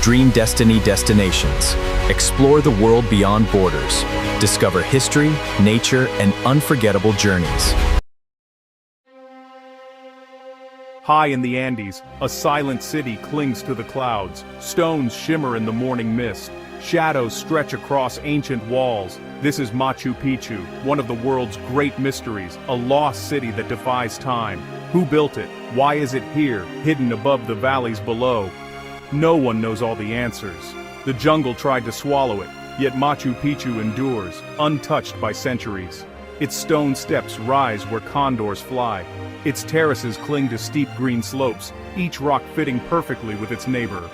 Dream Destiny destinations. Explore the world beyond borders. Discover history, nature, and unforgettable journeys. High in the Andes, a silent city clings to the clouds. Stones shimmer in the morning mist. Shadows stretch across ancient walls. This is Machu Picchu, one of the world's great mysteries, a lost city that defies time. Who built it? Why is it here, hidden above the valleys below? No one knows all the answers. The jungle tried to swallow it, yet Machu Picchu endures, untouched by centuries. Its stone steps rise where condors fly. Its terraces cling to steep green slopes, each rock fitting perfectly with its neighbor.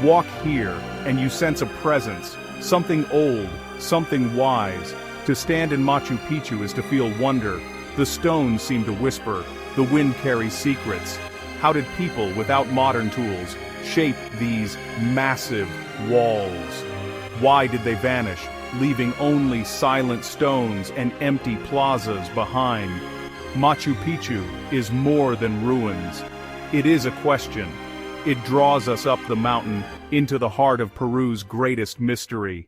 Walk here, and you sense a presence, something old, something wise. To stand in Machu Picchu is to feel wonder. The stones seem to whisper, the wind carries secrets. How did people, without modern tools, shape these massive walls? Why did they vanish, leaving only silent stones and empty plazas behind? Machu Picchu is more than ruins. It is a question. It draws us up the mountain into the heart of Peru's greatest mystery.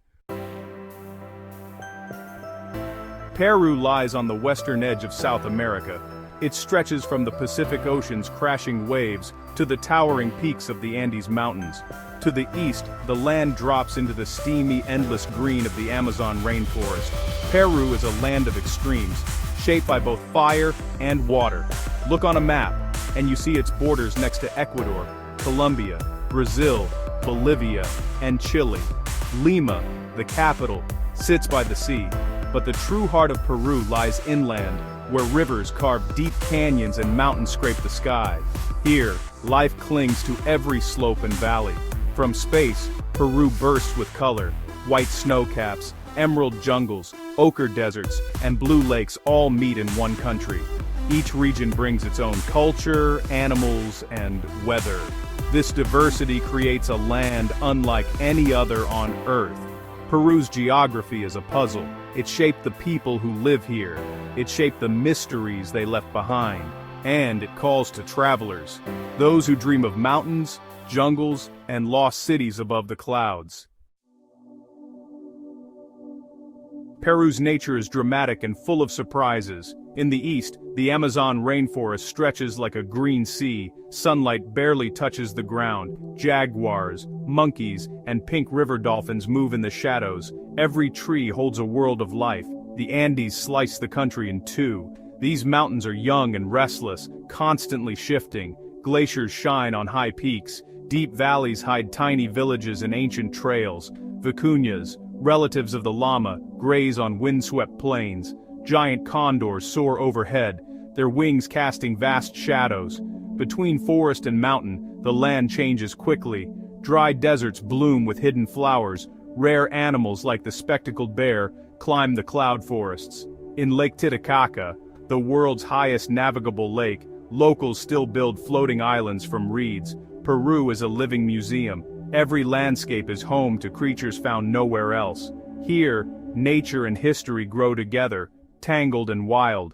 Peru lies on the western edge of South America. It stretches from the Pacific Ocean's crashing waves to the towering peaks of the Andes Mountains. To the east, the land drops into the steamy, endless green of the Amazon rainforest. Peru is a land of extremes, shaped by both fire and water. Look on a map, and you see its borders next to Ecuador, Colombia, Brazil, Bolivia, and Chile. Lima, the capital, sits by the sea, but the true heart of Peru lies inland, where rivers carve deep canyons and mountains scrape the sky. Here, life clings to every slope and valley. From space, Peru bursts with color. White snowcaps, emerald jungles, ochre deserts, and blue lakes all meet in one country. Each region brings its own culture, animals, and weather. This diversity creates a land unlike any other on Earth. Peru's geography is a puzzle. It shaped the people who live here. It shaped the mysteries they left behind. And it calls to travelers, those who dream of mountains, jungles, and lost cities above the clouds. Peru's nature is dramatic and full of surprises. In the east, the Amazon rainforest stretches like a green sea. Sunlight barely touches the ground. Jaguars, monkeys, and pink river dolphins move in the shadows. Every tree holds a world of life. The Andes slice the country in two. These mountains are young and restless, constantly shifting. Glaciers shine on high peaks. Deep valleys hide tiny villages and ancient trails. Vicuñas, relatives of the llama, graze on windswept plains. Giant condors soar overhead, their wings casting vast shadows. Between forest and mountain, the land changes quickly. Dry deserts bloom with hidden flowers. Rare animals like the spectacled bear climb the cloud forests. In Lake Titicaca, the world's highest navigable lake, locals still build floating islands from reeds. Peru is a living museum. Every landscape is home to creatures found nowhere else. Here, nature and history grow together, tangled and wild.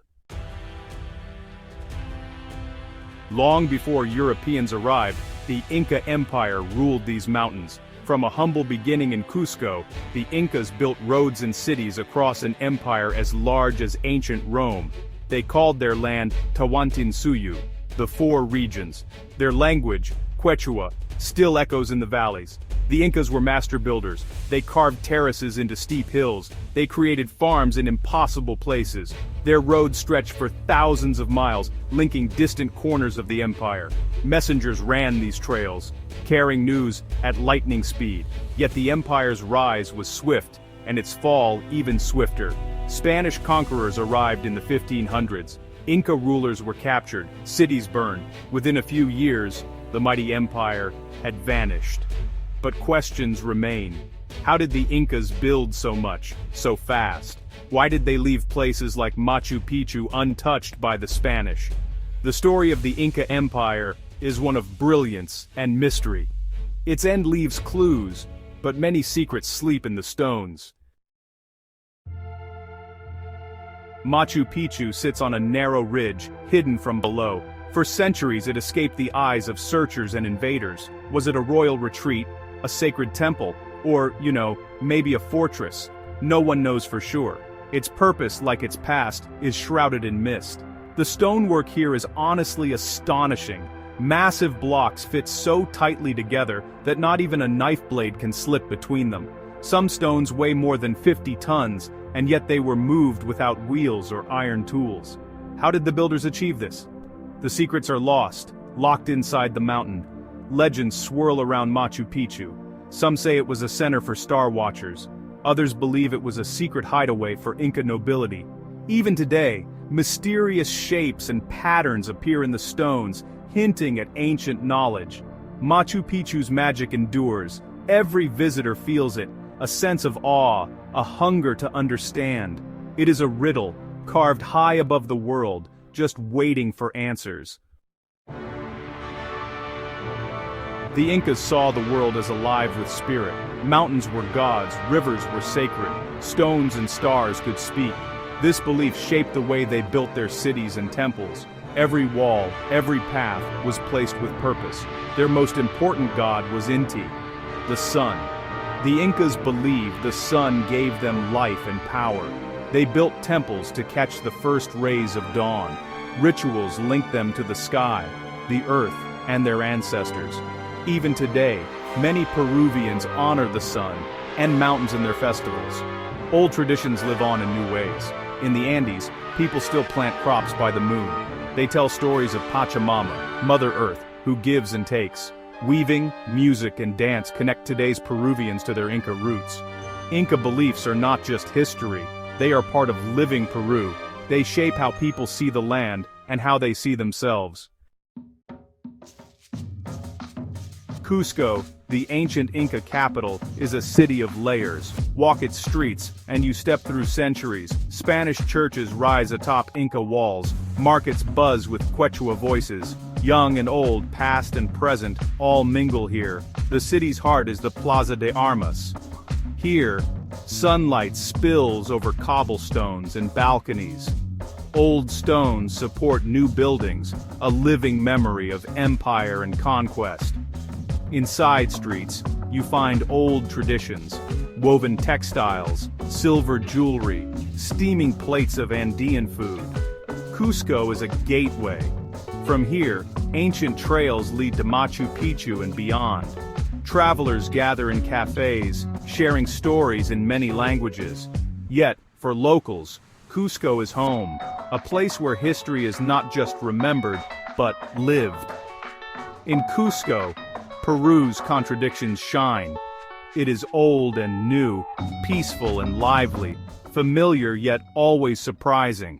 Long before Europeans arrived, the Inca Empire ruled these mountains. From a humble beginning in Cusco, the Incas built roads and cities across an empire as large as ancient Rome. They called their land Tawantinsuyu, the Four Regions. Their language, Quechua, still echoes in the valleys. The Incas were master builders. They carved terraces into steep hills. They created farms in impossible places. Their roads stretched for thousands of miles, linking distant corners of the empire. Messengers ran these trails, carrying news at lightning speed. Yet the empire's rise was swift, and its fall even swifter. Spanish conquerors arrived in the 1500s. Inca rulers were captured, cities burned. Within a few years, the mighty empire had vanished. But questions remain. How did the Incas build so much, so fast? Why did they leave places like Machu Picchu untouched by the Spanish? The story of the Inca Empire is one of brilliance and mystery. Its end leaves clues, but many secrets sleep in the stones. Machu Picchu sits on a narrow ridge, hidden from below. For centuries it escaped the eyes of searchers and invaders. Was it a royal retreat, A sacred temple, or, maybe a fortress. No one knows for sure. Its purpose, like its past, is shrouded in mist. The stonework here is honestly astonishing. Massive blocks fit so tightly together that not even a knife blade can slip between them. Some stones weigh more than 50 tons, and yet they were moved without wheels or iron tools. How did the builders achieve this? The secrets are lost, locked inside the mountain. Legends swirl around Machu Picchu. Some say it was a center for star watchers. Others believe it was a secret hideaway for Inca nobility. Even today, mysterious shapes and patterns appear in the stones, hinting at ancient knowledge. Machu Picchu's magic endures. Every visitor feels it, a sense of awe, a hunger to understand. It is a riddle, carved high above the world, just waiting for answers. The Incas saw the world as alive with spirit. Mountains were gods, rivers were sacred, stones and stars could speak. This belief shaped the way they built their cities and temples. Every wall, every path was placed with purpose. Their most important god was Inti, the sun. The Incas believed the sun gave them life and power. They built temples to catch the first rays of dawn. Rituals linked them to the sky, the earth, and their ancestors. Even today, many Peruvians honor the sun and mountains in their festivals. Old traditions live on in new ways. In the Andes, people still plant crops by the moon. They tell stories of Pachamama, Mother Earth, who gives and takes. Weaving, music, and dance connect today's Peruvians to their Inca roots. Inca beliefs are not just history, they are part of living Peru. They shape how people see the land and how they see themselves. Cusco, the ancient Inca capital, is a city of layers. Walk its streets, and you step through centuries. Spanish churches rise atop Inca walls. Markets buzz with Quechua voices. Young and old, past and present, all mingle here. The city's heart is the Plaza de Armas. Here, sunlight spills over cobblestones and balconies. Old stones support new buildings, a living memory of empire and conquest. In side streets, you find old traditions, woven textiles, silver jewelry, steaming plates of Andean food. Cusco is a gateway. From here, ancient trails lead to Machu Picchu and beyond. Travelers gather in cafes, sharing stories in many languages. Yet, for locals, Cusco is home, a place where history is not just remembered, but lived. In Cusco, Peru's contradictions shine. It is old and new, peaceful and lively, familiar yet always surprising.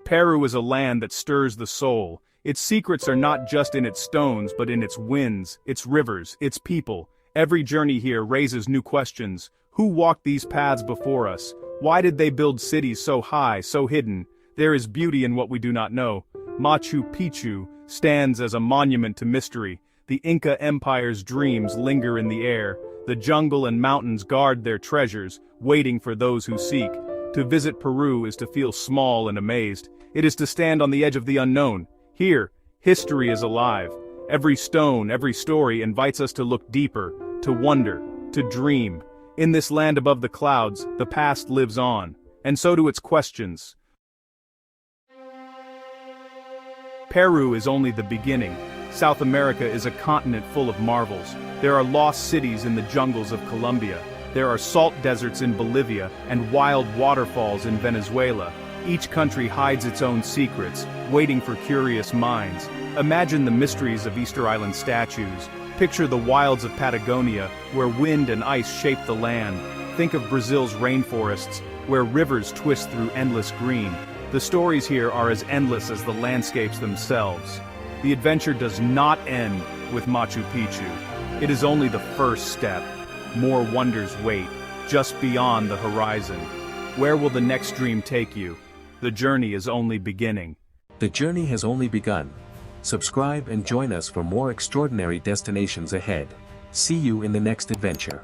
Peru is a land that stirs the soul. Its secrets are not just in its stones but in its winds, its rivers, its people. Every journey here raises new questions. Who walked these paths before us? Why did they build cities so high, so hidden? There is beauty in what we do not know. Machu Picchu stands as a monument to mystery. The Inca Empire's dreams linger in the air. The jungle and mountains guard their treasures, waiting for those who seek. To visit Peru is to feel small and amazed. It is to stand on the edge of the unknown. Here, history is alive. Every stone, every story invites us to look deeper, to wonder, to dream. In this land above the clouds, the past lives on, and so do its questions. Peru is only the beginning. South America is a continent full of marvels. There are lost cities in the jungles of Colombia. There are salt deserts in Bolivia and wild waterfalls in Venezuela. Each country hides its own secrets, waiting for curious minds. Imagine the mysteries of Easter Island statues. Picture the wilds of Patagonia, where wind and ice shape the land. Think of Brazil's rainforests, where rivers twist through endless green. The stories here are as endless as the landscapes themselves. The adventure does not end with Machu Picchu. It is only the first step. More wonders wait, just beyond the horizon. Where will the next dream take you? The journey is only beginning. The journey has only begun. Subscribe and join us for more extraordinary destinations ahead. See you in the next adventure.